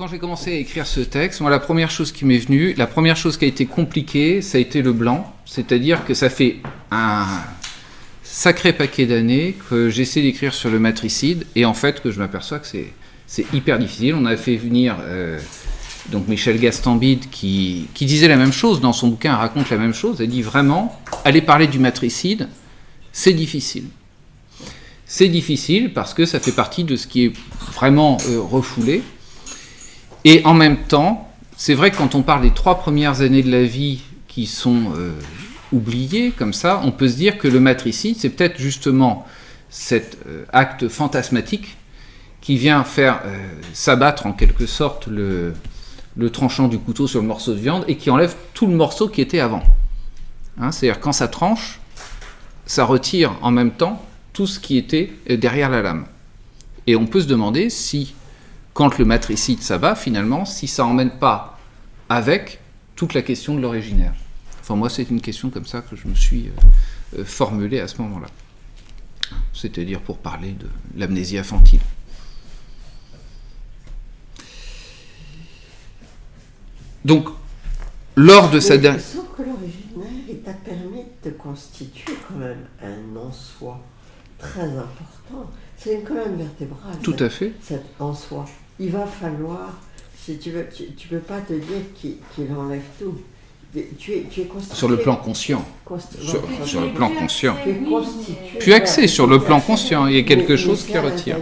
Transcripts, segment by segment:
Quand j'ai commencé à écrire ce texte, moi, la première chose qui m'est venue, la première chose qui a été compliquée, ça a été le blanc. C'est-à-dire que ça fait un sacré paquet d'années que j'essaie d'écrire sur le matricide et en fait que je m'aperçois que c'est hyper difficile. On a fait venir donc Michel Gastambide qui disait la même chose dans son bouquin, raconte la même chose. Elle dit vraiment, aller parler du matricide, c'est difficile. C'est difficile parce que ça fait partie de ce qui est vraiment refoulé. Et en même temps, c'est vrai que quand on parle des 3 premières années de la vie qui sont oubliées, comme ça, on peut se dire que le matricide, c'est peut-être justement cet acte fantasmatique qui vient faire s'abattre en quelque sorte le tranchant du couteau sur le morceau de viande et qui enlève tout le morceau qui était avant. Hein, c'est-à-dire quand ça tranche, ça retire en même temps tout ce qui était derrière la lame. Et on peut se demander si, quand le matricide s'abat, finalement, si ça n'emmène pas avec toute la question de l'originaire. Enfin, moi, c'est une question comme ça que je me suis formulée à ce moment-là. C'est-à-dire pour parler de l'amnésie infantile. Donc, lors de sa dernière... Sauf que l'originaire, il t'a permis de te constituer quand même un en-soi très important. C'est une colonne vertébrale. Tout à fait. Cet en-soi. Il va falloir, si tu veux, tu peux pas te dire qu'il enlève tout. Tu es constitué. Sur le plan conscient. Sur le plan conscient. Tu es constitué. Puis axé sur le plan conscient. Il y a quelque chose qui retient.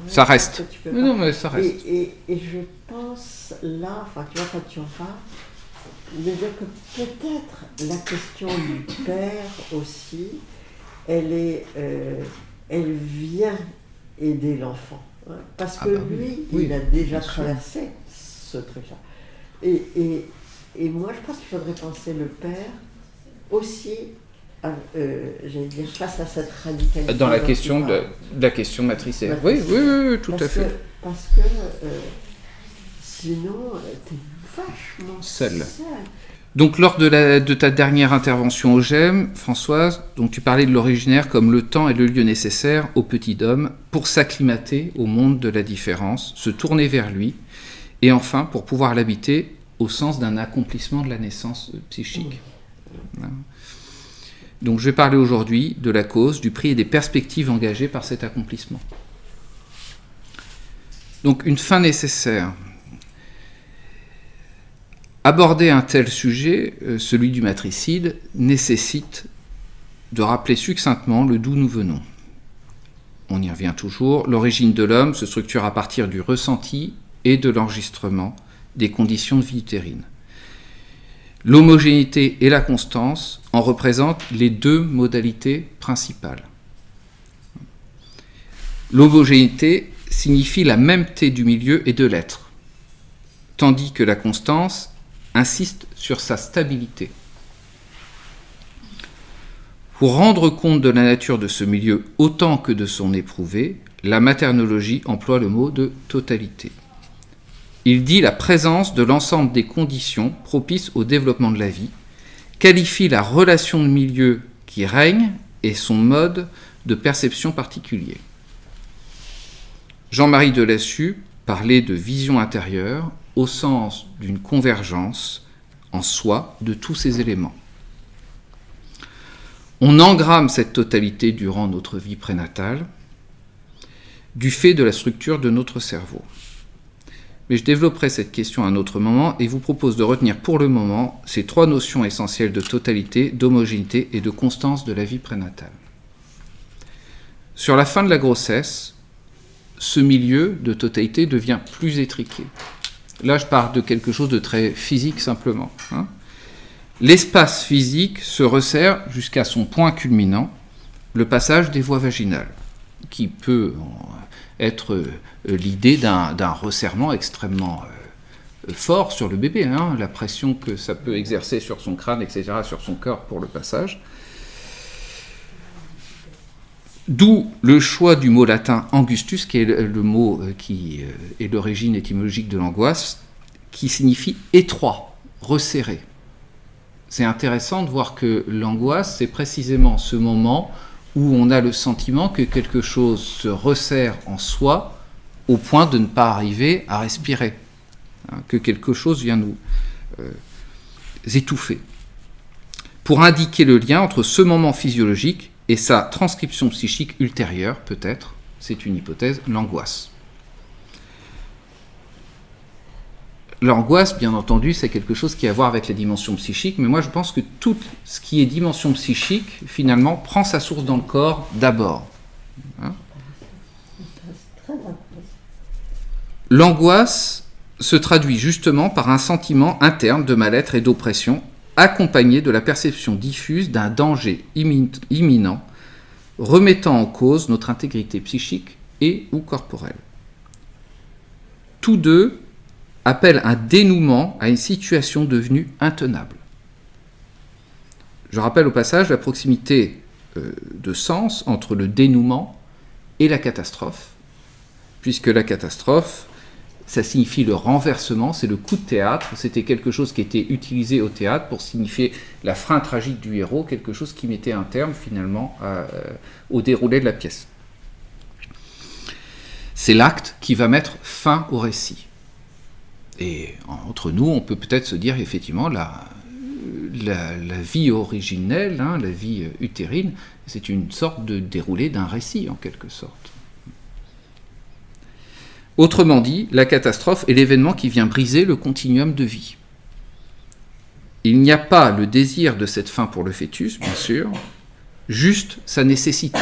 Ça reste. Mais non, mais ça reste. Et je pense là, enfin, tu vois, quand tu en parles, de dire que peut-être la question du père aussi, elle vient aider l'enfant. Hein, parce que lui, il a déjà traversé ce truc-là. Et moi, je pense qu'il faudrait penser le père aussi, j'allais dire, face à cette radicalité. Dans la question de la question matricielle. Oui, tout à fait. Parce que sinon, t'es vachement seul. Donc, lors de ta dernière intervention au GEM, Françoise, donc tu parlais de l'originaire comme le temps et le lieu nécessaire au petit homme pour s'acclimater au monde de la différence, se tourner vers lui, et enfin pour pouvoir l'habiter au sens d'un accomplissement de la naissance psychique. Oui. Donc, je vais parler aujourd'hui de la cause, du prix et des perspectives engagées par cet accomplissement. Donc, une fin nécessaire. Aborder un tel sujet, celui du matricide, nécessite de rappeler succinctement le d'où nous venons. On y revient toujours. L'origine de l'homme se structure à partir du ressenti et de l'enregistrement des conditions de vie utérine. L'homogénéité et la constance en représentent les 2 modalités principales. L'homogénéité signifie la mêmeté du milieu et de l'être, tandis que la constance insiste sur sa stabilité. Pour rendre compte de la nature de ce milieu autant que de son éprouvé, la maternologie emploie le mot de totalité. Il dit la présence de l'ensemble des conditions propices au développement de la vie, qualifie la relation de milieu qui règne et son mode de perception particulier. Jean-Marie Delassus parlait de vision intérieure au sens d'une convergence en soi de tous ces éléments. On engramme cette totalité durant notre vie prénatale du fait de la structure de notre cerveau. Mais je développerai cette question à un autre moment et vous propose de retenir pour le moment ces 3 notions essentielles de totalité, d'homogénéité et de constance de la vie prénatale. Sur la fin de la grossesse, ce milieu de totalité devient plus étriqué. Là, je parle de quelque chose de très physique simplement. Hein. L'espace physique se resserre jusqu'à son point culminant, le passage des voies vaginales, qui peut être l'idée d'un resserrement extrêmement fort sur le bébé, hein, la pression que ça peut exercer sur son crâne, etc., sur son corps pour le passage. D'où le choix du mot latin angustus, qui est le mot qui est l'origine étymologique de l'angoisse, qui signifie étroit, resserré. C'est intéressant de voir que l'angoisse, c'est précisément ce moment où on a le sentiment que quelque chose se resserre en soi au point de ne pas arriver à respirer. que quelque chose vient nous étouffer, pour indiquer le lien entre ce moment physiologique et sa transcription psychique ultérieure, peut-être, c'est une hypothèse, l'angoisse. L'angoisse, bien entendu, c'est quelque chose qui a à voir avec la dimension psychique, mais moi je pense que tout ce qui est dimension psychique, finalement, prend sa source dans le corps d'abord. L'angoisse se traduit justement par un sentiment interne de mal-être et d'oppression, accompagné de la perception diffuse d'un danger imminent, remettant en cause notre intégrité psychique et ou corporelle. Tous deux appellent un dénouement à une situation devenue intenable. Je rappelle au passage la proximité de sens entre le dénouement et la catastrophe, puisque la catastrophe, ça signifie le renversement, c'est le coup de théâtre, c'était quelque chose qui était utilisé au théâtre pour signifier la fin tragique du héros, quelque chose qui mettait un terme finalement au déroulé de la pièce. C'est l'acte qui va mettre fin au récit. Et entre nous, on peut peut-être se dire effectivement la vie originelle, la vie utérine, c'est une sorte de déroulé d'un récit en quelque sorte. Autrement dit, la catastrophe est l'événement qui vient briser le continuum de vie. Il n'y a pas le désir de cette fin pour le fœtus, bien sûr, juste sa nécessité.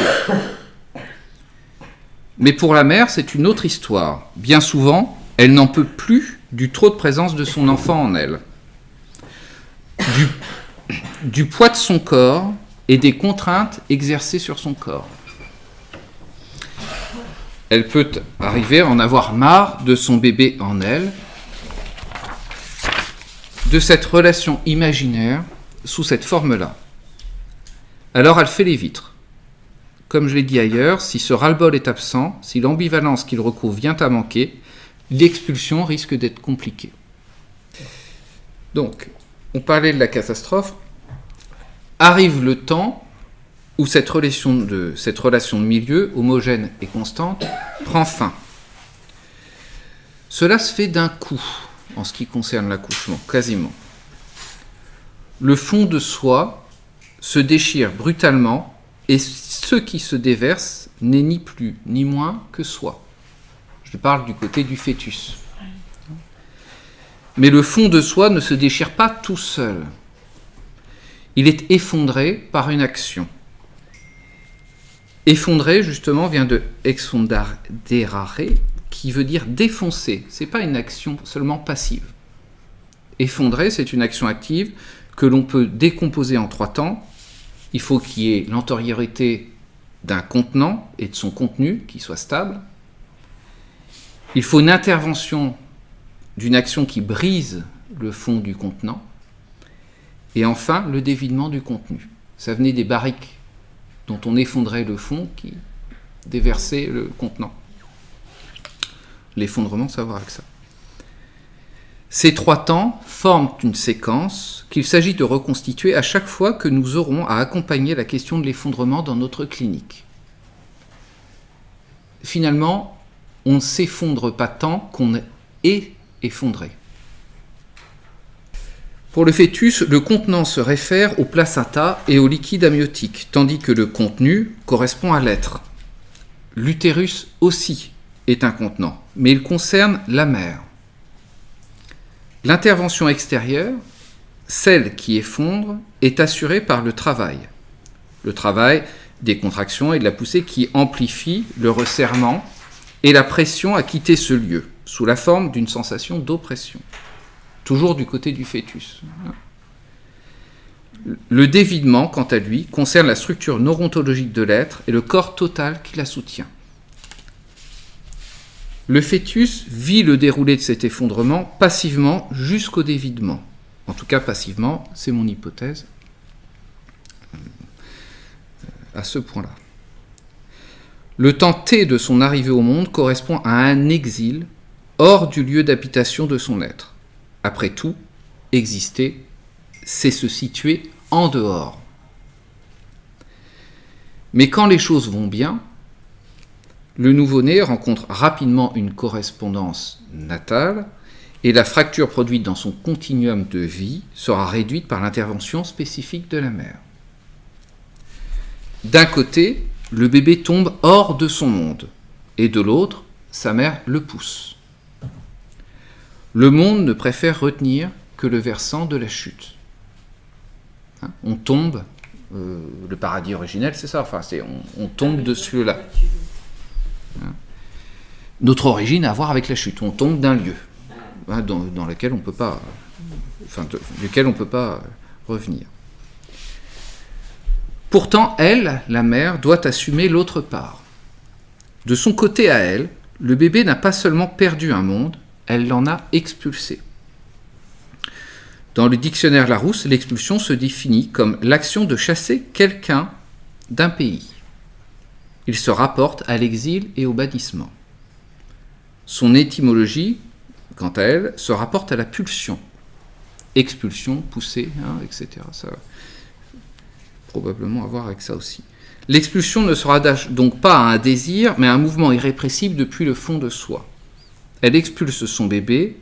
Mais pour la mère, c'est une autre histoire. Bien souvent, elle n'en peut plus du trop de présence de son enfant en elle, du poids de son corps et des contraintes exercées sur son corps. Elle peut arriver à en avoir marre de son bébé en elle, de cette relation imaginaire sous cette forme-là. Alors elle fait les vitres. Comme je l'ai dit ailleurs, si ce ras-le-bol est absent, si l'ambivalence qu'il recouvre vient à manquer, l'expulsion risque d'être compliquée. Donc, on parlait de la catastrophe. Arrive le temps où cette relation de milieu, homogène et constante, prend fin. Cela se fait d'un coup, en ce qui concerne l'accouchement, quasiment. Le fond de soi se déchire brutalement, et ce qui se déverse n'est ni plus ni moins que soi. Je parle du côté du fœtus. Mais le fond de soi ne se déchire pas tout seul. Il est effondré par une action. Effondrer, justement, vient de exfonderare, qui veut dire défoncer. Ce n'est pas une action seulement passive. Effondrer, c'est une action active que l'on peut décomposer en 3 temps. Il faut qu'il y ait l'antériorité d'un contenant et de son contenu qui soit stable. Il faut une intervention d'une action qui brise le fond du contenant. Et enfin, le dévidement du contenu. Ça venait des barriques dont on effondrait le fond qui déversait le contenant. L'effondrement, ça a à voir avec ça. Ces 3 temps forment une séquence qu'il s'agit de reconstituer à chaque fois que nous aurons à accompagner la question de l'effondrement dans notre clinique. Finalement, on ne s'effondre pas tant qu'on est effondré. Pour le fœtus, le contenant se réfère au placenta et au liquide amniotique, tandis que le contenu correspond à l'être. L'utérus aussi est un contenant, mais il concerne la mère. L'intervention extérieure, celle qui effondre, est assurée par le travail. Le travail des contractions et de la poussée qui amplifie le resserrement et la pression à quitter ce lieu, sous la forme d'une sensation d'oppression. Toujours du côté du fœtus. Le dévidement, quant à lui, concerne la structure neurontologique de l'être et le corps total qui la soutient. Le fœtus vit le déroulé de cet effondrement passivement jusqu'au dévidement. En tout cas, passivement, c'est mon hypothèse à ce point-là. Le temps T de son arrivée au monde correspond à un exil hors du lieu d'habitation de son être. Après tout, exister, c'est se situer en dehors. Mais quand les choses vont bien, le nouveau-né rencontre rapidement une correspondance natale et la fracture produite dans son continuum de vie sera réduite par l'intervention spécifique de la mère. D'un côté, le bébé tombe hors de son monde, et de l'autre, sa mère le pousse. Le monde ne préfère retenir que le versant de la chute. On tombe, le paradis originel, c'est ça, enfin, on tombe dessus là. Notre origine a à voir avec la chute, on tombe d'un lieu dans lequel on peut pas, duquel on ne peut pas revenir. Pourtant, elle, la mère, doit assumer l'autre part. De son côté à elle, le bébé n'a pas seulement perdu un monde, elle l'en a expulsé. Dans le dictionnaire Larousse, l'expulsion se définit comme l'action de chasser quelqu'un d'un pays. Il se rapporte à l'exil et au bannissement. Son étymologie, quant à elle, se rapporte à la pulsion. Expulsion, pousser, etc. Ça a probablement à voir avec ça aussi. L'expulsion ne sera donc pas un désir, mais un mouvement irrépressible depuis le fond de soi. Elle expulse son bébé,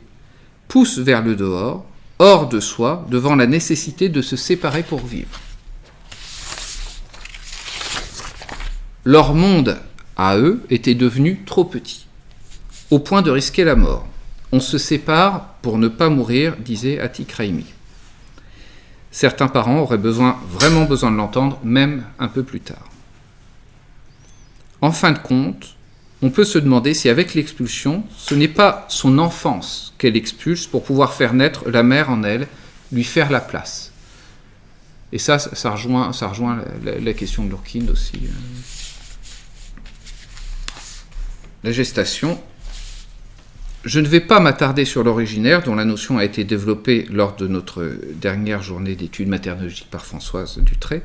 pousse vers le dehors, hors de soi, devant la nécessité de se séparer pour vivre. Leur monde, à eux, était devenu trop petit, au point de risquer la mort. On se sépare pour ne pas mourir, disait Atiq Raimi. Certains parents auraient vraiment besoin de l'entendre, même un peu plus tard. En fin de compte, on peut se demander si avec l'expulsion, ce n'est pas son enfance qu'elle expulse pour pouvoir faire naître la mère en elle, lui faire la place. Et ça rejoint la question de Lourkind aussi. La gestation. Je ne vais pas m'attarder sur l'originaire, dont la notion a été développée lors de notre dernière journée d'études maternologiques par Françoise Dutré,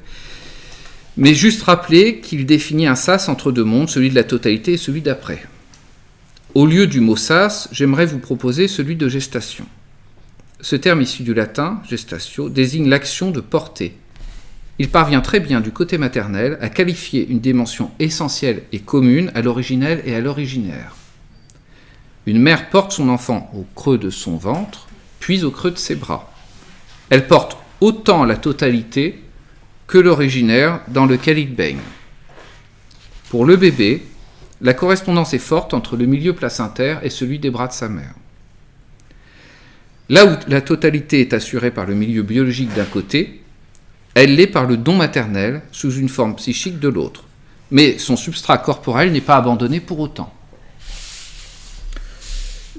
mais juste rappeler qu'il définit un sas entre deux mondes, celui de la totalité et celui d'après. Au lieu du mot sas, j'aimerais vous proposer celui de gestation. Ce terme issu du latin, gestatio, désigne l'action de porter. Il parvient très bien du côté maternel à qualifier une dimension essentielle et commune à l'originel et à l'originaire. Une mère porte son enfant au creux de son ventre, puis au creux de ses bras. Elle porte autant la totalité que l'originaire dans lequel il baigne. Pour le bébé, la correspondance est forte entre le milieu placentaire et celui des bras de sa mère. Là où la totalité est assurée par le milieu biologique d'un côté, elle l'est par le don maternel sous une forme psychique de l'autre. Mais son substrat corporel n'est pas abandonné pour autant.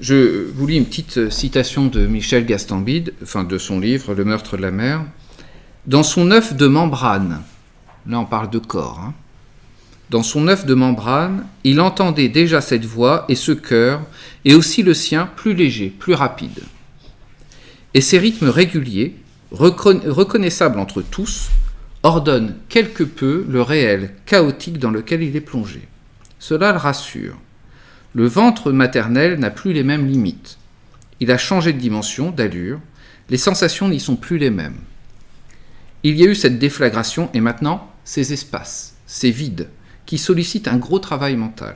Je vous lis une petite citation de Michel Gastambide, de son livre « Le meurtre de la mère ». Dans son œuf de membrane, là on parle de corps, dans son œuf de membrane, il entendait déjà cette voix et ce cœur, et aussi le sien plus léger, plus rapide. Et ces rythmes réguliers, reconnaissables entre tous, ordonnent quelque peu le réel chaotique dans lequel il est plongé. Cela le rassure. Le ventre maternel n'a plus les mêmes limites. Il a changé de dimension, d'allure. Les sensations n'y sont plus les mêmes. Il y a eu cette déflagration et maintenant, ces espaces, ces vides, qui sollicitent un gros travail mental.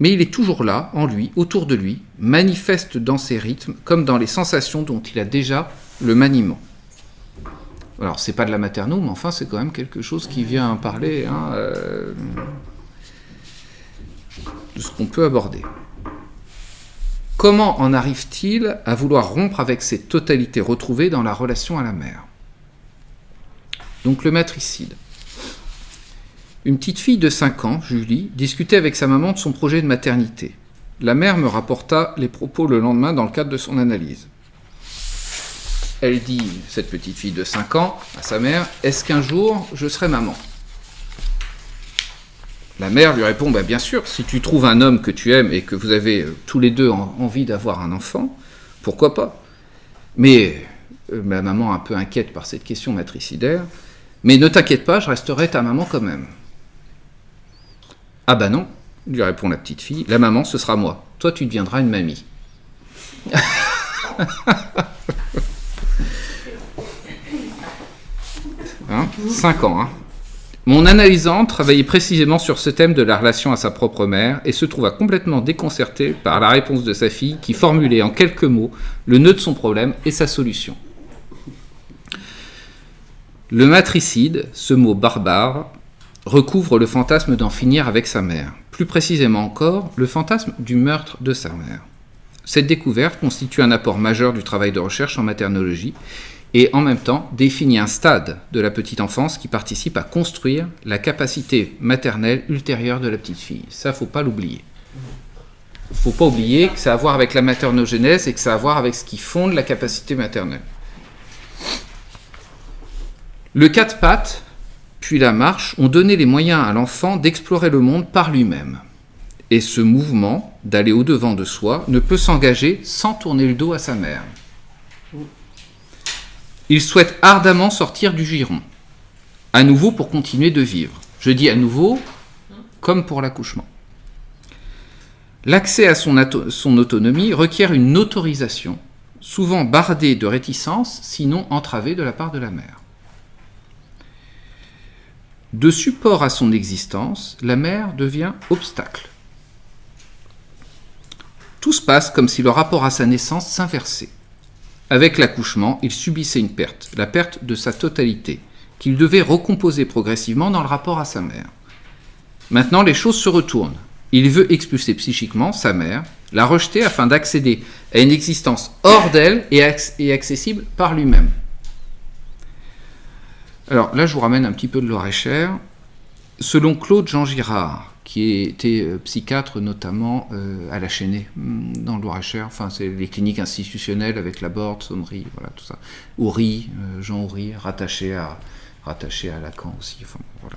Mais il est toujours là, en lui, autour de lui, manifeste dans ses rythmes, comme dans les sensations dont il a déjà le maniement. Alors, c'est pas de la materno, mais enfin, c'est quand même quelque chose qui vient parler de ce qu'on peut aborder. Comment en arrive-t-il à vouloir rompre avec cette totalité retrouvée dans la relation à la mère ? Donc le matricide. Une petite fille de 5 ans, Julie, discutait avec sa maman de son projet de maternité. La mère me rapporta les propos le lendemain dans le cadre de son analyse. Elle dit, cette petite fille de 5 ans, à sa mère, « Est-ce qu'un jour, je serai maman ?» La mère lui répond, bien sûr, si tu trouves un homme que tu aimes et que vous avez tous les deux envie d'avoir un enfant, pourquoi pas ? Mais ma maman, un peu inquiète par cette question matricidaire, mais ne t'inquiète pas, je resterai ta maman quand même. Ah non, lui répond la petite fille, la maman, ce sera moi. Toi, tu deviendras une mamie. 5 ans, Mon analysante travaillait précisément sur ce thème de la relation à sa propre mère et se trouva complètement déconcertée par la réponse de sa fille qui formulait en quelques mots le nœud de son problème et sa solution. Le matricide, ce mot barbare, recouvre le fantasme d'en finir avec sa mère. Plus précisément encore, le fantasme du meurtre de sa mère. Cette découverte constitue un apport majeur du travail de recherche en maternologie et en même temps définit un stade de la petite enfance qui participe à construire la capacité maternelle ultérieure de la petite fille. Ça, faut pas l'oublier. Faut pas oublier que ça a à voir avec la maternogénèse et que ça a à voir avec ce qui fonde la capacité maternelle. Le quatre pattes, puis la marche, ont donné les moyens à l'enfant d'explorer le monde par lui-même. Et ce mouvement, d'aller au-devant de soi, ne peut s'engager sans tourner le dos à sa mère. Il souhaite ardemment sortir du giron, à nouveau pour continuer de vivre. Je dis à nouveau, comme pour l'accouchement. L'accès à son autonomie requiert une autorisation, souvent bardée de réticence, sinon entravée de la part de la mère. De support à son existence, la mère devient obstacle. Tout se passe comme si le rapport à sa naissance s'inversait. Avec l'accouchement, il subissait une perte, la perte de sa totalité, qu'il devait recomposer progressivement dans le rapport à sa mère. Maintenant, les choses se retournent. Il veut expulser psychiquement sa mère, la rejeter afin d'accéder à une existence hors d'elle et accessible par lui-même. Alors là, je vous ramène un petit peu de Loir-et-Cher. Selon Claude Jean Girard, qui était psychiatre notamment à la Chênaie, dans le Loir-et-Cher, enfin c'est les cliniques institutionnelles avec Laborde, Sommery, voilà tout ça. Houry, Jean Houry, rattaché à Lacan aussi, enfin voilà.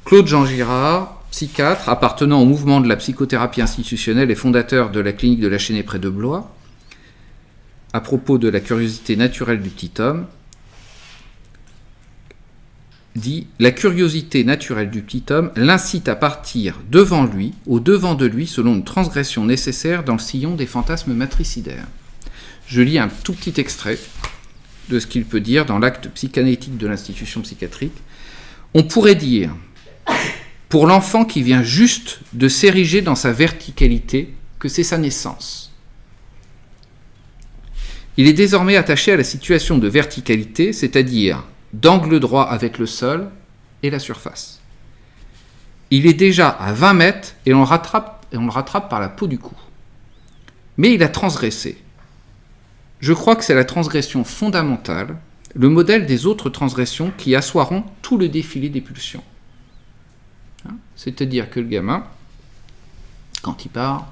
Claude Jean Girard, psychiatre, appartenant au mouvement de la psychothérapie institutionnelle et fondateur de la clinique de la Chênaie près de Blois, à propos de la curiosité naturelle du petit homme, dit « La curiosité naturelle du petit homme l'incite à partir devant lui, au devant de lui, selon une transgression nécessaire dans le sillon des fantasmes matricidaires. » Je lis un tout petit extrait de ce qu'il peut dire dans l'acte psychanalytique de l'institution psychiatrique. On pourrait dire, pour l'enfant qui vient juste de s'ériger dans sa verticalité, que c'est sa naissance. Il est désormais attaché à la situation de verticalité, c'est-à-dire d'angle droit avec le sol et la surface. Il est déjà à 20 mètres et on le rattrape par la peau du cou. Mais il a transgressé. Je crois que c'est la transgression fondamentale, le modèle des autres transgressions qui assoiront tout le défilé des pulsions. C'est-à-dire que le gamin, quand il part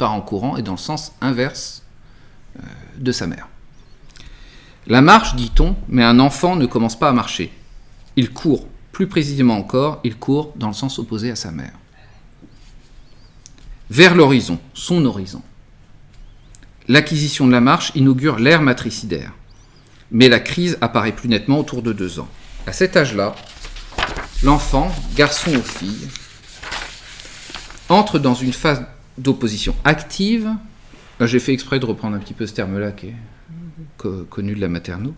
en courant et dans le sens inverse de sa mère. La marche, dit-on, mais un enfant ne commence pas à marcher. Il court, plus précisément encore, il court dans le sens opposé à sa mère. Vers l'horizon, son horizon. L'acquisition de la marche inaugure l'ère matricidaire. Mais la crise apparaît plus nettement autour de 2 ans. À cet âge-là, l'enfant, garçon ou fille, entre dans une phase d'opposition active. Là, j'ai fait exprès de reprendre un petit peu ce terme-là qui est connu de la materno,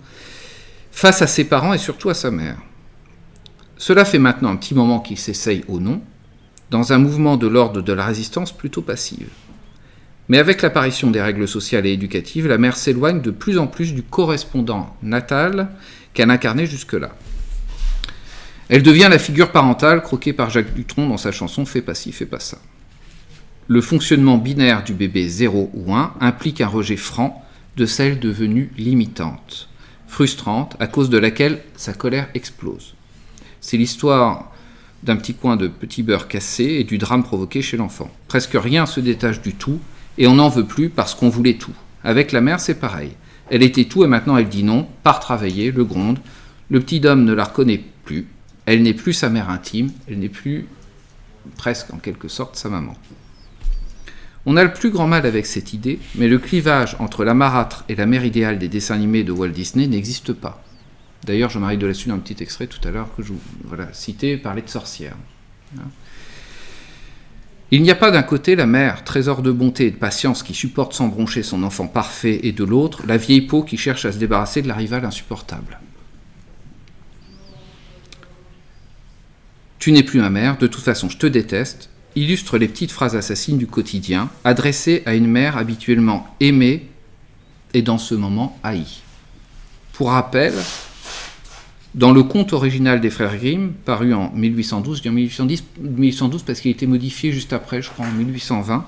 face à ses parents et surtout à sa mère. Cela fait maintenant un petit moment qu'il s'essaye au non, dans un mouvement de l'ordre de la résistance plutôt passive. Mais avec l'apparition des règles sociales et éducatives, la mère s'éloigne de plus en plus du correspondant natal qu'elle incarnait jusque-là. Elle devient la figure parentale croquée par Jacques Dutronc dans sa chanson « Fais pas ci, fais pas ça ». Le fonctionnement binaire du bébé 0 ou 1 implique un rejet franc de celle devenue limitante, frustrante, à cause de laquelle sa colère explose. C'est l'histoire d'un petit coin de petit beurre cassé et du drame provoqué chez l'enfant. Presque rien se détache du tout, et on n'en veut plus parce qu'on voulait tout. Avec la mère, c'est pareil. Elle était tout et maintenant elle dit non, part travailler, le gronde. Le petit homme ne la reconnaît plus. Elle n'est plus sa mère intime, elle n'est plus, presque en quelque sorte, sa maman. On a le plus grand mal avec cette idée, mais le clivage entre la marâtre et la mère idéale des dessins animés de Walt Disney n'existe pas. D'ailleurs, Jean-Marie Delassus, dans un petit extrait tout à l'heure que je vous cité, parlait de sorcière. Il n'y a pas d'un côté la mère, trésor de bonté et de patience qui supporte sans broncher son enfant parfait, et de l'autre, la vieille peau qui cherche à se débarrasser de la rivale insupportable. Tu n'es plus ma mère, de toute façon je te déteste, illustre les petites phrases assassines du quotidien, adressées à une mère habituellement aimée et dans ce moment haïe. Pour rappel, dans le conte original des frères Grimm, paru en 1812, je dis en 1812 parce qu'il a été modifié juste après, je crois en 1820,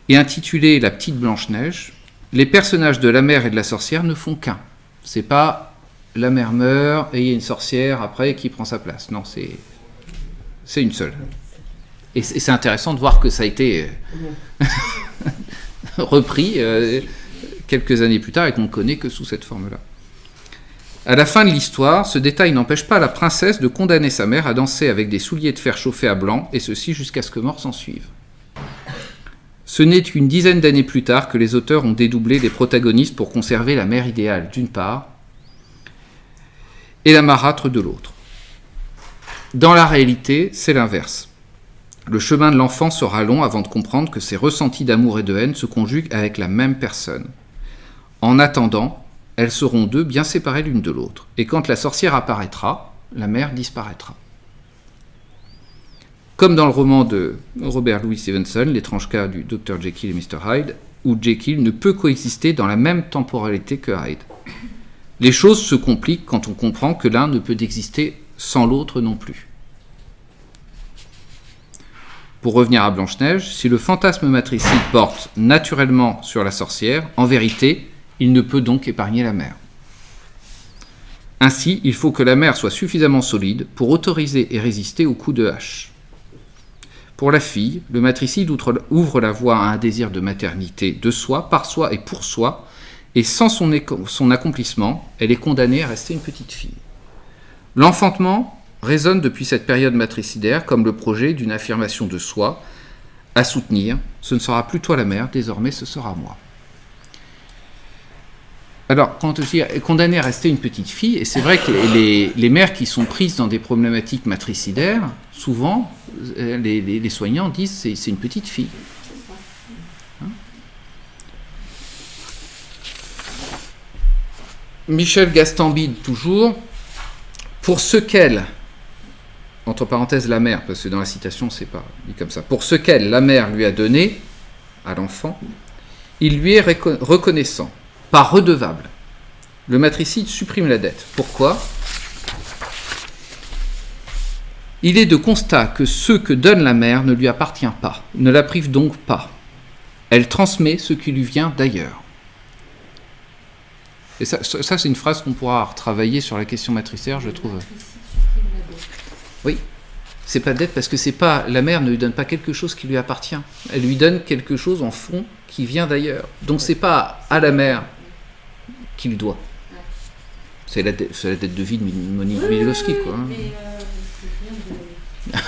et intitulé La petite Blanche-Neige, les personnages de la mère et de la sorcière ne font qu'un. C'est pas la mère meurt et il y a une sorcière après qui prend sa place. Non, c'est une seule. Et c'est intéressant de voir que ça a été repris quelques années plus tard et qu'on ne connaît que sous cette forme-là. À la fin de l'histoire, ce détail n'empêche pas la princesse de condamner sa mère à danser avec des souliers de fer chauffés à blanc, et ceci jusqu'à ce que mort s'en suive. Ce n'est qu'une dizaine d'années plus tard que les auteurs ont dédoublé les protagonistes pour conserver la mère idéale d'une part et la marâtre de l'autre. Dans la réalité, c'est l'inverse. Le chemin de l'enfant sera long avant de comprendre que ses ressentis d'amour et de haine se conjuguent avec la même personne. En attendant, elles seront deux bien séparées l'une de l'autre. Et quand la sorcière apparaîtra, la mère disparaîtra. Comme dans le roman de Robert Louis Stevenson, L'étrange cas du Dr Jekyll et Mr Hyde, où Jekyll ne peut coexister dans la même temporalité que Hyde. Les choses se compliquent quand on comprend que l'un ne peut exister sans l'autre non plus. Pour revenir à Blanche-Neige, si le fantasme matricide porte naturellement sur la sorcière, en vérité, il ne peut donc épargner la mère. Ainsi, il faut que la mère soit suffisamment solide pour autoriser et résister aux coups de hache. Pour la fille, le matricide ouvre la voie à un désir de maternité de soi, par soi et pour soi, et sans son accomplissement, elle est condamnée à rester une petite fille. L'enfantement résonne depuis cette période matricidaire comme le projet d'une affirmation de soi à soutenir. Ce ne sera plus toi la mère, désormais ce sera moi. Alors, quand je dis condamnée à rester une petite fille, et c'est vrai que les mères qui sont prises dans des problématiques matricidaires, souvent, les soignants disent c'est une petite fille. Hein? Michel Gastambide, toujours, pour ce qu'elle, entre parenthèses la mère, parce que dans la citation c'est pas dit comme ça, pour ce qu'elle, la mère, lui a donné à l'enfant, il lui est reconnaissant, pas redevable. Le matricide supprime la dette. Pourquoi ? Il est de constat que ce que donne la mère ne lui appartient pas, ne la prive donc pas. Elle transmet ce qui lui vient d'ailleurs. Et ça c'est une phrase qu'on pourra retravailler sur la question matricidaire, je trouve. Oui, c'est pas dette parce que c'est pas, la mère ne lui donne pas quelque chose qui lui appartient. Elle lui donne quelque chose en fond qui vient d'ailleurs. Donc c'est pas à la mère qu'il doit. C'est la dette de vie de Monique Milowski, quoi. Hein.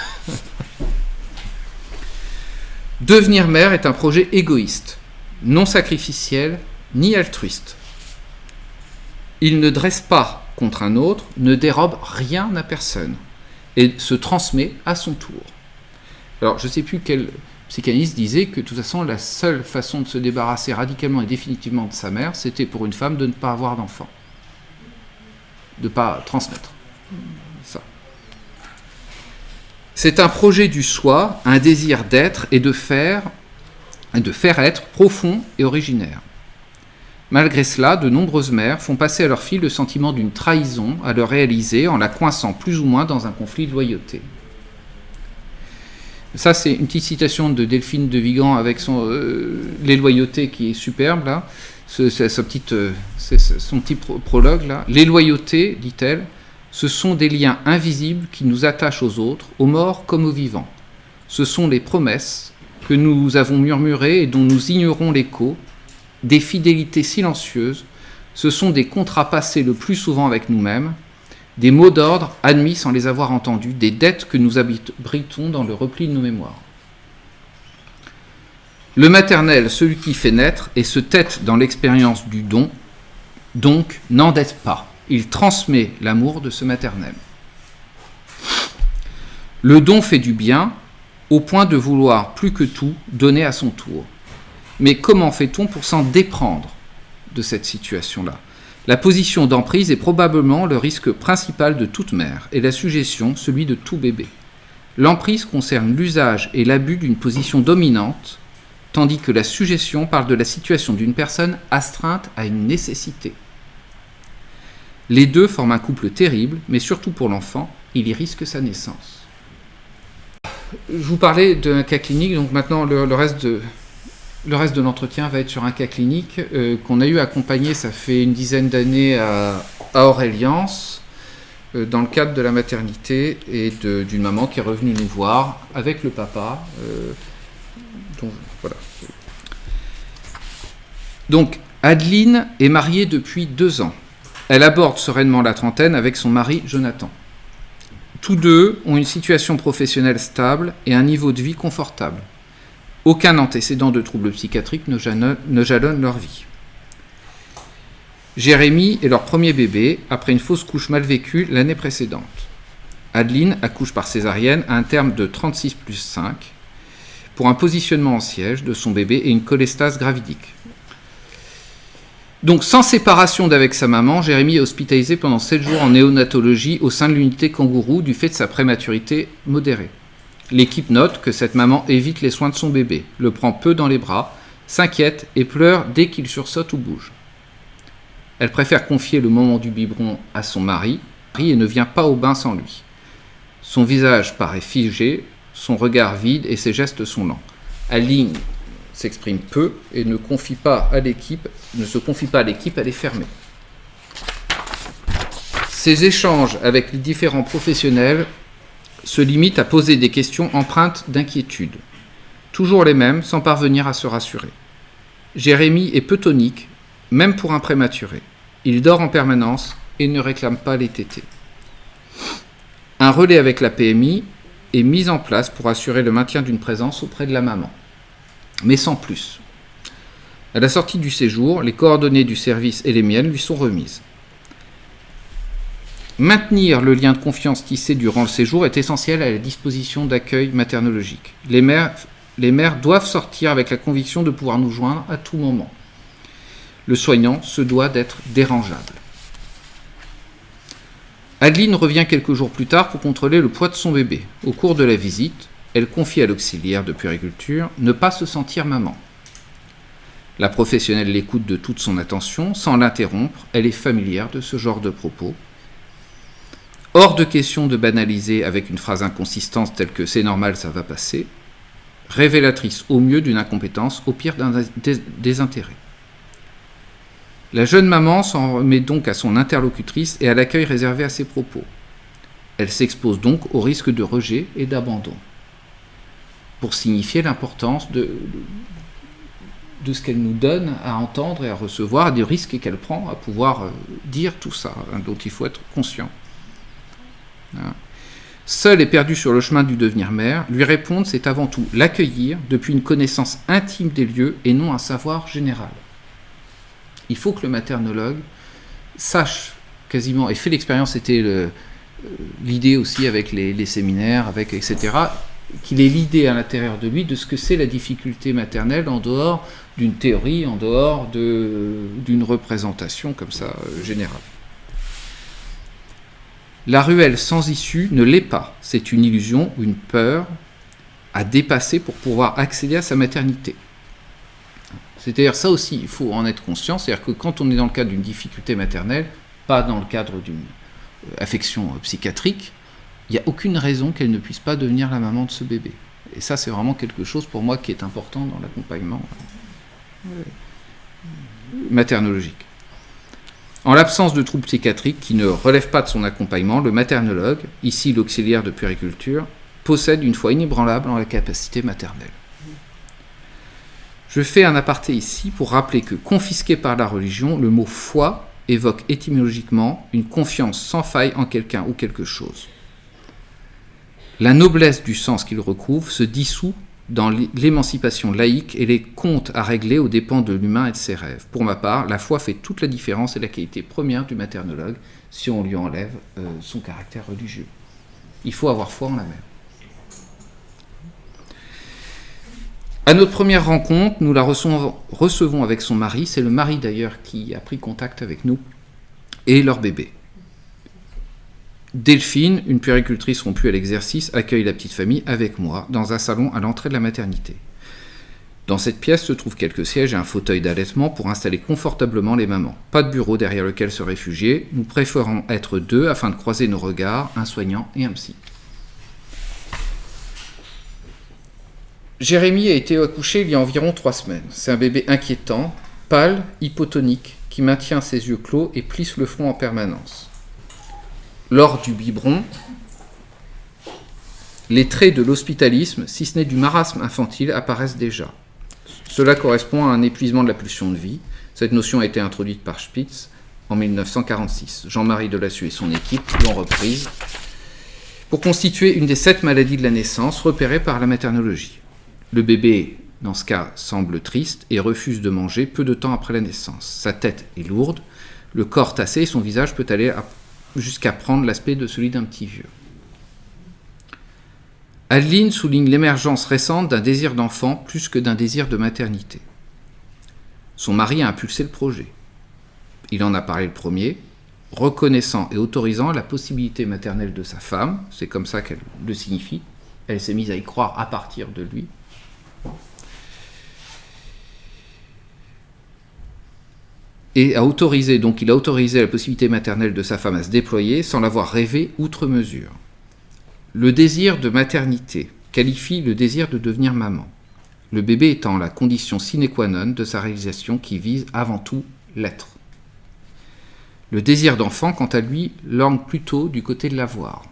Devenir mère est un projet égoïste, non sacrificiel ni altruiste. Il ne dresse pas contre un autre, ne dérobe rien à personne et se transmet à son tour. Alors, je ne sais plus quel psychanalyste disait que de toute façon, la seule façon de se débarrasser radicalement et définitivement de sa mère, c'était pour une femme de ne pas avoir d'enfant, de ne pas transmettre. Ça. C'est un projet du soi, un désir d'être et de faire être profond et originaire. Malgré cela, de nombreuses mères font passer à leur fille le sentiment d'une trahison à leur réaliser en la coinçant plus ou moins dans un conflit de loyauté. Ça, c'est une petite citation de Delphine de Vigan avec les loyautés qui est superbe, là. C'est son petit prologue, là. Les loyautés, dit-elle, ce sont des liens invisibles qui nous attachent aux autres, aux morts comme aux vivants. Ce sont les promesses que nous avons murmurées et dont nous ignorons l'écho, des fidélités silencieuses, ce sont des contrats passés le plus souvent avec nous-mêmes, des mots d'ordre admis sans les avoir entendus, des dettes que nous abritons dans le repli de nos mémoires. Le maternel, celui qui fait naître, et se tête dans l'expérience du don, donc n'endette pas. Il transmet l'amour de ce maternel. Le don fait du bien, au point de vouloir plus que tout donner à son tour. Mais comment fait-on pour s'en déprendre de cette situation-là ? La position d'emprise est probablement le risque principal de toute mère, et la suggestion, celui de tout bébé. L'emprise concerne l'usage et l'abus d'une position dominante, tandis que la suggestion parle de la situation d'une personne astreinte à une nécessité. Les deux forment un couple terrible, mais surtout pour l'enfant, il y risque sa naissance. Je vous parlais d'un cas clinique, donc maintenant le reste de l'entretien va être sur un cas clinique qu'on a eu accompagné, ça fait une dizaine d'années à Aureliance, dans le cadre de la maternité et d'une maman qui est revenue nous voir avec le papa. Donc, voilà. Donc, Adeline est mariée depuis 2 ans. Elle aborde sereinement la trentaine avec son mari Jonathan. Tous deux ont une situation professionnelle stable et un niveau de vie confortable. Aucun antécédent de troubles psychiatriques ne jalonne leur vie. Jérémy est leur premier bébé après une fausse couche mal vécue l'année précédente. Adeline accouche par césarienne à un terme de 36+5 pour un positionnement en siège de son bébé et une cholestase gravidique. Donc, sans séparation d'avec sa maman, Jérémy est hospitalisé pendant 7 jours en néonatologie au sein de l'unité Kangourou du fait de sa prématurité modérée. L'équipe note que cette maman évite les soins de son bébé, le prend peu dans les bras, s'inquiète et pleure dès qu'il sursaute ou bouge. Elle préfère confier le moment du biberon à son mari et ne vient pas au bain sans lui. Son visage paraît figé, son regard vide et ses gestes sont lents. Adeline s'exprime peu et ne se confie pas à l'équipe, elle est fermée. Ses échanges avec les différents professionnels se limitent à poser des questions empreintes d'inquiétude. Toujours les mêmes, sans parvenir à se rassurer. Jérémy est peu tonique, même pour un prématuré. Il dort en permanence et ne réclame pas les tétés. Un relais avec la PMI est mis en place pour assurer le maintien d'une présence auprès de la maman. Mais sans plus. À la sortie du séjour, les coordonnées du service et les miennes lui sont remises. Maintenir le lien de confiance tissé durant le séjour est essentiel à la disposition d'accueil maternologique. Les mères doivent sortir avec la conviction de pouvoir nous joindre à tout moment. Le soignant se doit d'être dérangeable. Adeline revient quelques jours plus tard pour contrôler le poids de son bébé. Au cours de la visite, elle confie à l'auxiliaire de puériculture ne pas se sentir maman. La professionnelle l'écoute de toute son attention, sans l'interrompre, elle est familière de ce genre de propos. Hors de question de banaliser avec une phrase inconsistante telle que « c'est normal, ça va passer », révélatrice au mieux d'une incompétence, au pire d'un désintérêt. La jeune maman s'en remet donc à son interlocutrice et à l'accueil réservé à ses propos. Elle s'expose donc au risque de rejet et d'abandon, pour signifier l'importance de ce qu'elle nous donne à entendre et à recevoir, des risques qu'elle prend à pouvoir dire tout ça, dont il faut être conscient. Seule et perdue sur le chemin du devenir mère, lui répondre, c'est avant tout l'accueillir depuis une connaissance intime des lieux et non un savoir général. Il faut que le maternologue sache quasiment, et fait l'expérience, c'était l'idée aussi avec les séminaires, etc., qu'il ait l'idée à l'intérieur de lui de ce que c'est la difficulté maternelle en dehors d'une théorie, en dehors d'une représentation comme ça générale. La ruelle sans issue ne l'est pas. C'est une illusion ou une peur à dépasser pour pouvoir accéder à sa maternité. C'est-à-dire ça aussi, il faut en être conscient, c'est-à-dire que quand on est dans le cadre d'une difficulté maternelle, pas dans le cadre d'une affection psychiatrique, il n'y a aucune raison qu'elle ne puisse pas devenir la maman de ce bébé. Et ça, c'est vraiment quelque chose pour moi qui est important dans l'accompagnement maternologique. En l'absence de troubles psychiatriques qui ne relèvent pas de son accompagnement, le maternologue, ici l'auxiliaire de puériculture, possède une foi inébranlable en la capacité maternelle. Je fais un aparté ici pour rappeler que, confisqué par la religion, le mot foi évoque étymologiquement une confiance sans faille en quelqu'un ou quelque chose. La noblesse du sens qu'il recouvre se dissout dans l'émancipation laïque et les comptes à régler aux dépens de l'humain et de ses rêves. Pour ma part, la foi fait toute la différence et la qualité première du maternologue si on lui enlève son caractère religieux. Il faut avoir foi en la mère. À notre première rencontre, nous la recevons avec son mari. C'est le mari d'ailleurs qui a pris contact avec nous et leur bébé. Delphine, une puéricultrice rompue à l'exercice, accueille la petite famille avec moi dans un salon à l'entrée de la maternité. Dans cette pièce se trouvent quelques sièges et un fauteuil d'allaitement pour installer confortablement les mamans. Pas de bureau derrière lequel se réfugier, nous préférons être 2 afin de croiser nos regards, un soignant et un psy. Jérémy a été accouché il y a environ 3 semaines. C'est un bébé inquiétant, pâle, hypotonique, qui maintient ses yeux clos et plisse le front en permanence. Lors du biberon, les traits de l'hospitalisme, si ce n'est du marasme infantile, apparaissent déjà. Cela correspond à un épuisement de la pulsion de vie. Cette notion a été introduite par Spitz en 1946. Jean-Marie Delassus et son équipe l'ont reprise pour constituer une des 7 maladies de la naissance repérées par la maternologie. Le bébé, dans ce cas, semble triste et refuse de manger peu de temps après la naissance. Sa tête est lourde, le corps tassé et son visage peut aller jusqu'à prendre l'aspect de celui d'un petit vieux. Adeline souligne l'émergence récente d'un désir d'enfant plus que d'un désir de maternité. Son mari a impulsé le projet. Il en a parlé le premier, reconnaissant et autorisant la possibilité maternelle de sa femme, c'est comme ça qu'elle le signifie, elle s'est mise à y croire à partir de lui. Et il a autorisé la possibilité maternelle de sa femme à se déployer sans l'avoir rêvé outre mesure. Le désir de maternité qualifie le désir de devenir maman, le bébé étant la condition sine qua non de sa réalisation qui vise avant tout l'être. Le désir d'enfant, quant à lui, lorgne plutôt du côté de l'avoir.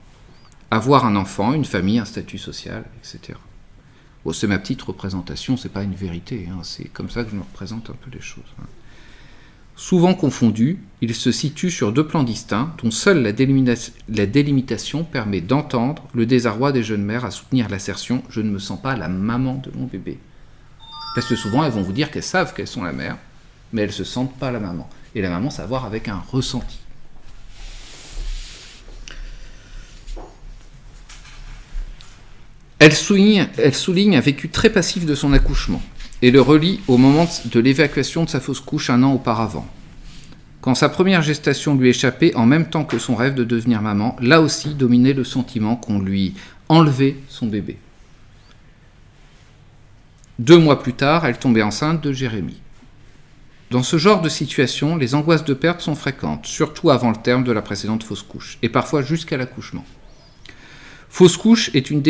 Avoir un enfant, une famille, un statut social, etc. Bon, c'est ma petite représentation, c'est pas une vérité, c'est comme ça que je me représente un peu les choses. Souvent confondus, ils se situent sur 2 plans distincts, dont seule la délimitation permet d'entendre le désarroi des jeunes mères à soutenir l'assertion « je ne me sens pas la maman de mon bébé ». Parce que souvent, elles vont vous dire qu'elles savent qu'elles sont la mère, mais elles ne se sentent pas la maman. Et la maman, ça a à voir avec un ressenti. Elle souligne un vécu très passif de son accouchement et le relie au moment de l'évacuation de sa fausse couche 1 an auparavant. Quand sa première gestation lui échappait en même temps que son rêve de devenir maman, là aussi dominait le sentiment qu'on lui enlevait son bébé. 2 mois plus tard, elle tombait enceinte de Jérémy. Dans ce genre de situation, les angoisses de perte sont fréquentes, surtout avant le terme de la précédente fausse couche, et parfois jusqu'à l'accouchement. Fausse couche est une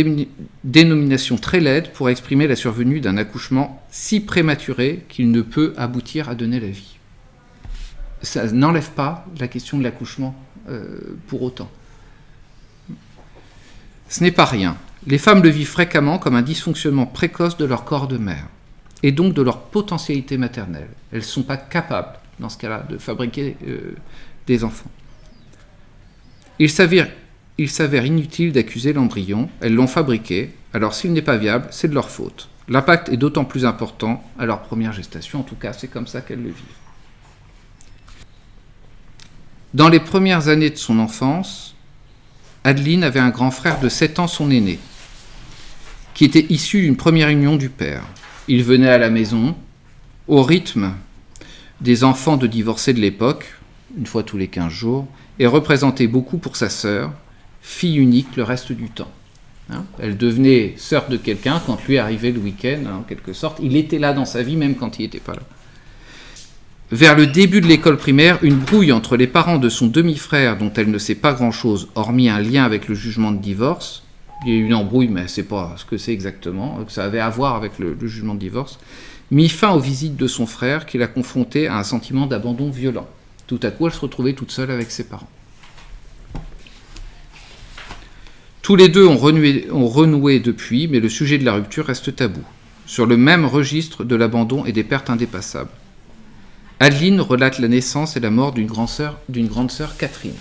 dénomination très laide pour exprimer la survenue d'un accouchement si prématuré qu'il ne peut aboutir à donner la vie. Ça n'enlève pas la question de l'accouchement pour autant. Ce n'est pas rien. Les femmes le vivent fréquemment comme un dysfonctionnement précoce de leur corps de mère, et donc de leur potentialité maternelle. Elles ne sont pas capables, dans ce cas-là, de fabriquer des enfants. Il s'avère inutile d'accuser l'embryon, elles l'ont fabriqué, alors s'il n'est pas viable, c'est de leur faute. L'impact est d'autant plus important à leur première gestation, en tout cas c'est comme ça qu'elles le vivent. Dans les premières années de son enfance, Adeline avait un grand frère de 7 ans, son aîné, qui était issu d'une première union du père. Il venait à la maison, au rythme des enfants de divorcés de l'époque, une fois tous les 15 jours, et représentait beaucoup pour sa sœur, fille unique le reste du temps. Elle devenait sœur de quelqu'un quand lui arrivait le week-end, en quelque sorte. Il était là dans sa vie, même quand il n'était pas là. Vers le début de l'école primaire, une brouille entre les parents de son demi-frère, dont elle ne sait pas grand-chose, hormis un lien avec le jugement de divorce. Il y a eu une embrouille, mais elle ne sait pas ce que c'est exactement, que ça avait à voir avec le jugement de divorce, mit fin aux visites de son frère, qui l'a confrontée à un sentiment d'abandon violent. Tout à coup, elle se retrouvait toute seule avec ses parents. Tous les deux ont renoué depuis, mais le sujet de la rupture reste tabou, sur le même registre de l'abandon et des pertes indépassables. Adeline relate la naissance et la mort d'une grande sœur Catherine.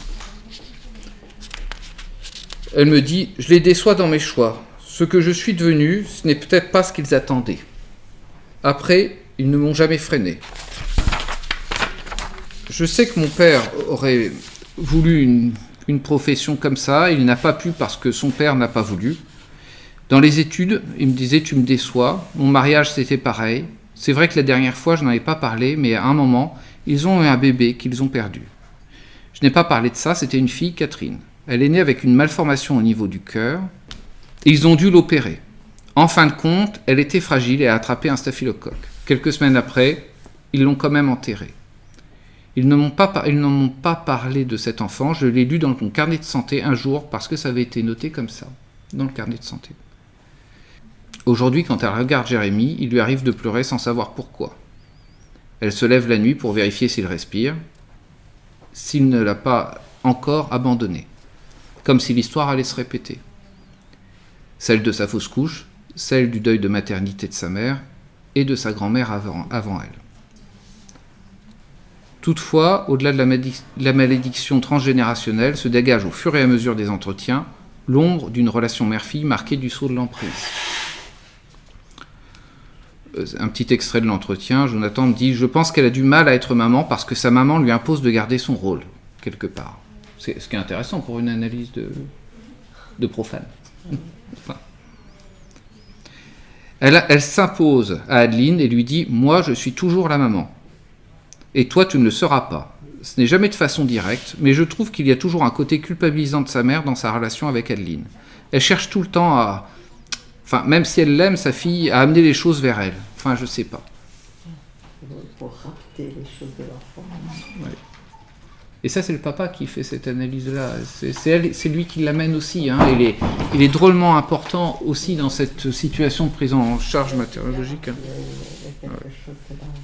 Elle me dit « Je les déçois dans mes choix. Ce que je suis devenu, ce n'est peut-être pas ce qu'ils attendaient. Après, ils ne m'ont jamais freiné. Je sais que mon père aurait voulu une profession comme ça, il n'a pas pu parce que son père n'a pas voulu. Dans les études, il me disait « Tu me déçois. Mon mariage, c'était pareil. C'est vrai que la dernière fois, je n'en ai pas parlé, mais à un moment, ils ont eu un bébé qu'ils ont perdu. Je n'ai pas parlé de ça, c'était une fille, Catherine. Elle est née avec une malformation au niveau du cœur. Et ils ont dû l'opérer. En fin de compte, elle était fragile et a attrapé un staphylocoque. Quelques semaines après, ils l'ont quand même enterrée. Ils ne m'ont pas parlé de cet enfant, je l'ai lu dans mon carnet de santé un jour parce que ça avait été noté comme ça, dans le carnet de santé. Aujourd'hui, quand elle regarde Jérémy, il lui arrive de pleurer sans savoir pourquoi. Elle se lève la nuit pour vérifier s'il respire, s'il ne l'a pas encore abandonné, comme si l'histoire allait se répéter. Celle de sa fausse couche, celle du deuil de maternité de sa mère et de sa grand-mère avant elle. Toutefois, au-delà de la malédiction transgénérationnelle, se dégage au fur et à mesure des entretiens l'ombre d'une relation mère-fille marquée du sceau de l'emprise. Un petit extrait de l'entretien, Jonathan me dit « Je pense qu'elle a du mal à être maman parce que sa maman lui impose de garder son rôle, quelque part. » C'est ce qui est intéressant pour une analyse de profane. Enfin. Elle s'impose à Adeline et lui dit « Moi, je suis toujours la maman. Et toi, tu ne le seras pas. Ce n'est jamais de façon directe, mais je trouve qu'il y a toujours un côté culpabilisant de sa mère dans sa relation avec Adeline. Elle cherche tout le temps à... Enfin, même si elle l'aime, sa fille, à amener les choses vers elle. Enfin, je sais pas. » Pour rapter les choses de l'enfant. Ouais. Et ça, c'est le papa qui fait cette analyse-là. C'est lui qui l'amène aussi. Hein. Il est drôlement important aussi dans cette situation de prise en charge matériologique. Hein. Ouais.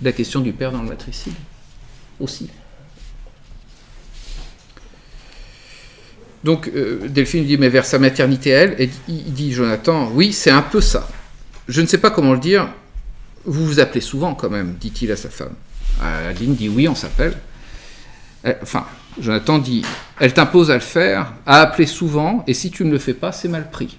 La question du père dans le matricide aussi. Donc, Delphine dit, mais vers sa maternité, elle, il dit, Jonathan, oui, c'est un peu ça. Je ne sais pas comment le dire. Vous vous appelez souvent quand même, dit-il à sa femme. Adeline dit, oui, on s'appelle. Enfin, Jonathan dit, elle t'impose à le faire, à appeler souvent, et si tu ne le fais pas, c'est mal pris.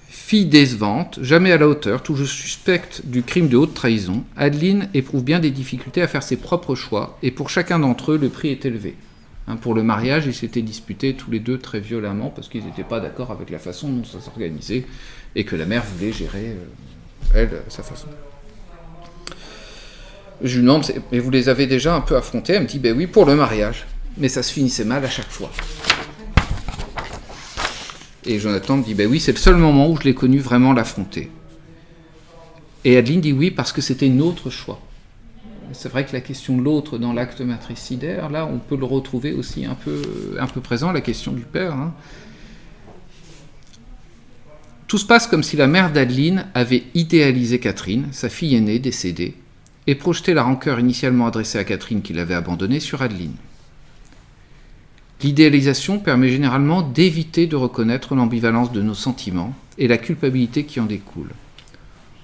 Fille décevante, jamais à la hauteur, toujours suspecte du crime de haute trahison, Adeline éprouve bien des difficultés à faire ses propres choix, et pour chacun d'entre eux, le prix est élevé. Hein, pour le mariage, ils s'étaient disputés tous les deux très violemment, parce qu'ils n'étaient pas d'accord avec la façon dont ça s'organisait, et que la mère voulait gérer, elle, sa façon. Je lui demande, mais vous les avez déjà un peu affrontés? Elle me dit, ben oui, pour le mariage. Mais ça se finissait mal à chaque fois. Et Jonathan me dit, ben oui, c'est le seul moment où je l'ai connu vraiment l'affronter. Et Adeline dit oui, parce que c'était notre choix. C'est vrai que la question de l'autre dans l'acte matricidaire, là, on peut le retrouver aussi un peu présent, la question du père. Hein. Tout se passe comme si la mère d'Adeline avait idéalisé Catherine, sa fille aînée décédée, et projeté la rancœur initialement adressée à Catherine qui l'avait abandonnée sur Adeline. L'idéalisation permet généralement d'éviter de reconnaître l'ambivalence de nos sentiments et la culpabilité qui en découle.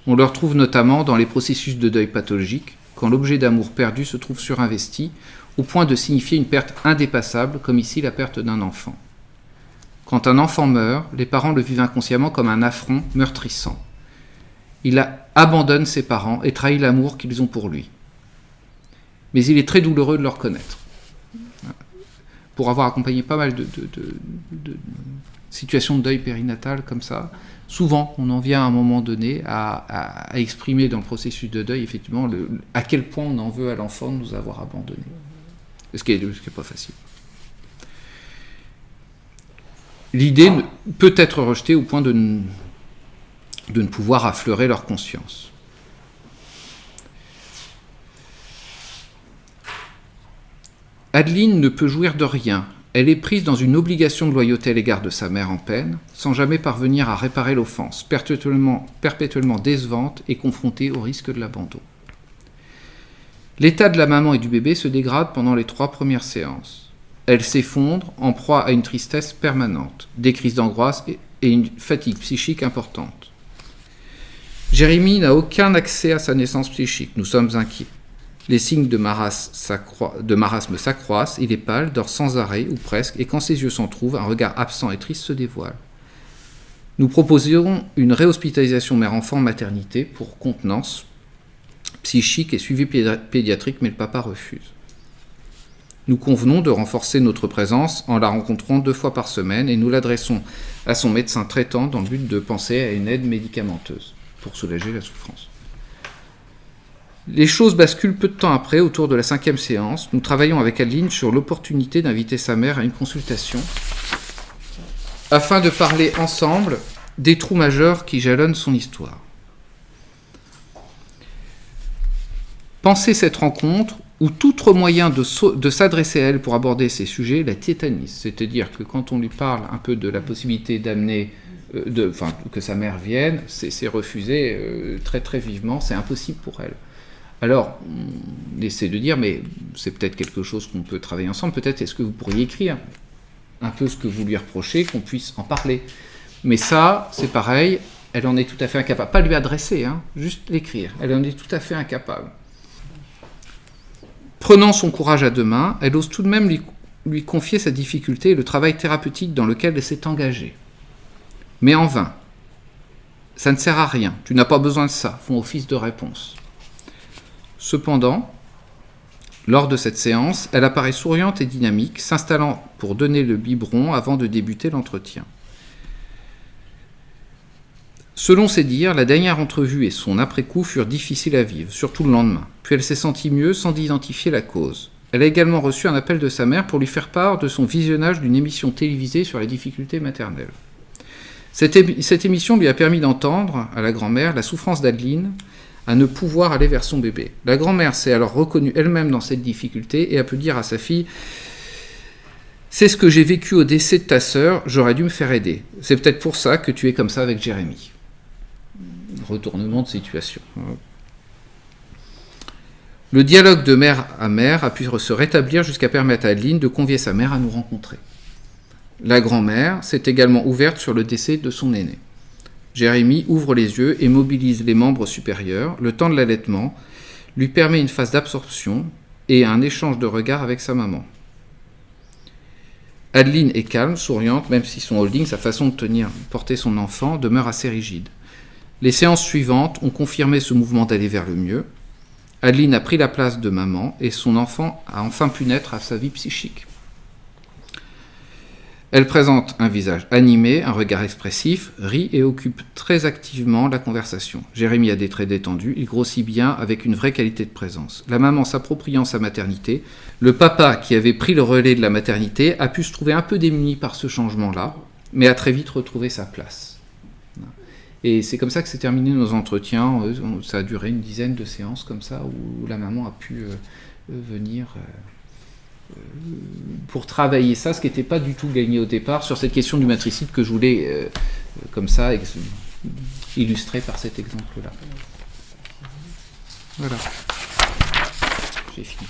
On le retrouve notamment dans les processus de deuil pathologique, quand l'objet d'amour perdu se trouve surinvesti, au point de signifier une perte indépassable, comme ici la perte d'un enfant. Quand un enfant meurt, les parents le vivent inconsciemment comme un affront meurtrissant. Il abandonne ses parents et trahit l'amour qu'ils ont pour lui. Mais il est très douloureux de le reconnaître. Pour avoir accompagné pas mal de situations de deuil périnatal comme ça, souvent on en vient à un moment donné à exprimer dans le processus de deuil effectivement à quel point on en veut à l'enfant de nous avoir abandonnés. Ce qui est pas facile. L'idée peut être rejetée au point de ne pouvoir affleurer leur conscience. Adeline ne peut jouir de rien. Elle est prise dans une obligation de loyauté à l'égard de sa mère en peine, sans jamais parvenir à réparer l'offense, perpétuellement décevante et confrontée au risque de l'abandon. L'état de la maman et du bébé se dégrade pendant les 3 premières séances. Elle s'effondre en proie à une tristesse permanente, des crises d'angoisse et une fatigue psychique importante. Jérémy n'a aucun accès à sa naissance psychique. Nous sommes inquiets. Les signes de marasme s'accroissent, il est pâle, dort sans arrêt, ou presque, et quand ses yeux s'en trouvent, un regard absent et triste se dévoile. Nous proposerons une réhospitalisation mère-enfant en maternité pour contenance psychique et suivi pédiatrique, mais le papa refuse. Nous convenons de renforcer notre présence en la rencontrant 2 fois par semaine et nous l'adressons à son médecin traitant dans le but de penser à une aide médicamenteuse pour soulager la souffrance. Les choses basculent peu de temps après, autour de la 5e séance. Nous travaillons avec Adeline sur l'opportunité d'inviter sa mère à une consultation afin de parler ensemble des trous majeurs qui jalonnent son histoire. Penser cette rencontre ou tout autre moyen de s'adresser à elle pour aborder ces sujets la tétanise. C'est-à-dire que quand on lui parle un peu de la possibilité d'amener, que sa mère vienne, c'est refusé très très vivement, c'est impossible pour elle. Alors, on essaie de dire, mais c'est peut-être quelque chose qu'on peut travailler ensemble, peut-être est-ce que vous pourriez écrire un peu ce que vous lui reprochez, qu'on puisse en parler. Mais ça, c'est pareil, elle en est tout à fait incapable. Pas lui adresser, juste l'écrire. Elle en est tout à fait incapable. Prenant son courage à deux mains, elle ose tout de même lui confier sa difficulté et le travail thérapeutique dans lequel elle s'est engagée. Mais en vain. Ça ne sert à rien, tu n'as pas besoin de ça, font office de réponse. Cependant, lors de cette séance, elle apparaît souriante et dynamique, s'installant pour donner le biberon avant de débuter l'entretien. Selon ses dires, la dernière entrevue et son après-coup furent difficiles à vivre, surtout le lendemain. Puis elle s'est sentie mieux sans identifier la cause. Elle a également reçu un appel de sa mère pour lui faire part de son visionnage d'une émission télévisée sur les difficultés maternelles. Cette émission lui a permis d'entendre, à la grand-mère, la souffrance d'Adeline à ne pouvoir aller vers son bébé. La grand-mère s'est alors reconnue elle-même dans cette difficulté et a pu dire à sa fille « C'est ce que j'ai vécu au décès de ta sœur, j'aurais dû me faire aider. C'est peut-être pour ça que tu es comme ça avec Jérémy. » Retournement de situation. Le dialogue de mère à mère a pu se rétablir jusqu'à permettre à Adeline de convier sa mère à nous rencontrer. La grand-mère s'est également ouverte sur le décès de son aîné. Jérémy ouvre les yeux et mobilise les membres supérieurs. Le temps de l'allaitement lui permet une phase d'absorption et un échange de regards avec sa maman. Adeline est calme, souriante, même si son holding, sa façon de porter son enfant, demeure assez rigide. Les séances suivantes ont confirmé ce mouvement d'aller vers le mieux. Adeline a pris la place de maman et son enfant a enfin pu naître à sa vie psychique. Elle présente un visage animé, un regard expressif, rit et occupe très activement la conversation. Jérémy a des traits détendus, il grossit bien avec une vraie qualité de présence. La maman s'appropriant sa maternité, le papa qui avait pris le relais de la maternité a pu se trouver un peu démuni par ce changement-là, mais a très vite retrouvé sa place. Et c'est comme ça que s'est terminé nos entretiens. Ça a duré une dizaine de séances comme ça, où la maman a pu venir pour travailler ça, ce qui n'était pas du tout gagné au départ, sur cette question du matricide que je voulais comme ça illustrer par cet exemple-là. Voilà. J'ai fini.